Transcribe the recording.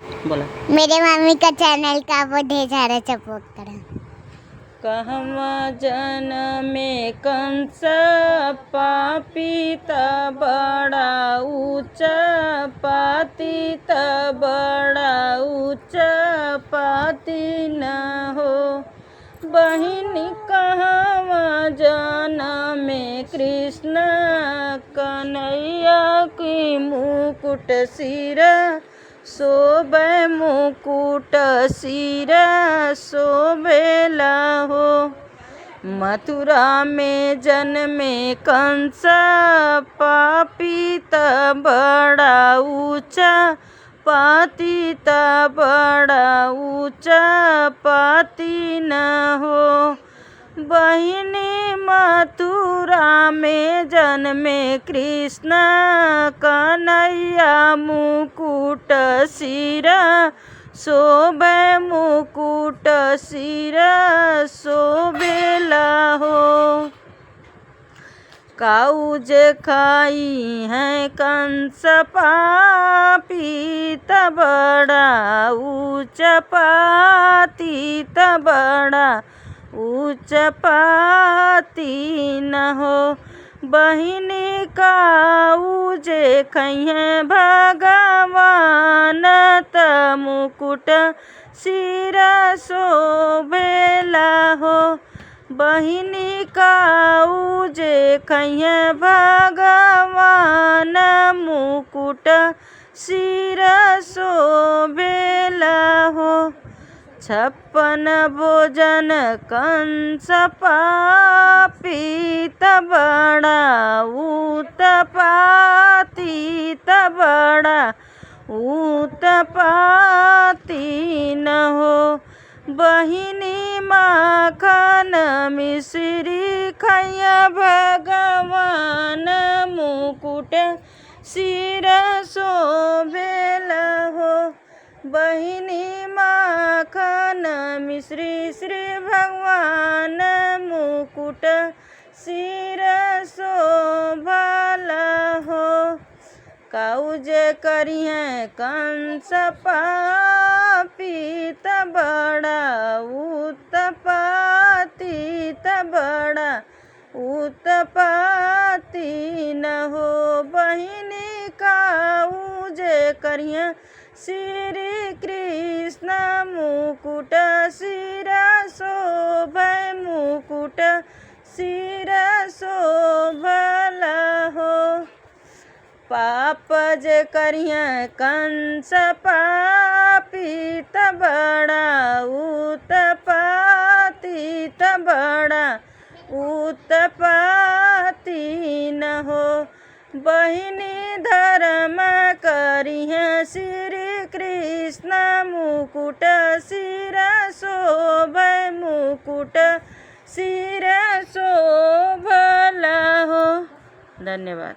बोला। मेरे मम्मी का चैनल का वो ढेर सारा सपोर्ट करा। कहवा जनमे कंस पापी बड़ा ऊंचा पाती बड़ा ऊंचा पाती न हो। बहिनी कहवा जनमे कृष्ण कन्हैया की मुकुट सिरा शोभे मुकुट सिरा शोभेला हो। मथुरा में जन्मे कंस पापी बड़ा ऊंचा पाती बड़ा ऊंचा पाती न हो। बहिनी मथुरा में जन्मे कृष्ण कन्हैया मुकुट सिरा शोभे मुकुट सिरा शोभेला हो। काऊ जे खाई है कंस पापी बड़ा ऊंचा पाती बड़ा ऊंचा पाती न हो। बहिनी काऊ जे खइहे भगवान त मुकुट सिरा शोभेला हो। बहिनी काऊ जे खइहे भगवान मुकुट सिरा शोभेला हो। 56 भोजन कंस पापी बड़ा उत्पाती बड़ा उत्पाती न हो। बहिनी माखन मिश्री खैया भगवान मुकुट सिरा शोभेला हो। बहिनी माखन मिश्री श्री भगवान मुकुट सिरा शोभला हो। काऊ जे करिहे कंस पापी बड़ा उत्पाती बड़ा उत्पाती न हो। बहिनी काऊ जे करिहे श्री कृष्ण मुकुट सिरा शोभे मुकुट सिरा शोभला हो। पाप जे करिहे कंस पापी बड़ा उत्पाती बड़ा उत्पाती न हो। बहिनी धर्म करिहे श्री कृष्ण मुकुट सिरा शोभे मुकुट सिरा शोभला हो। धन्यवाद।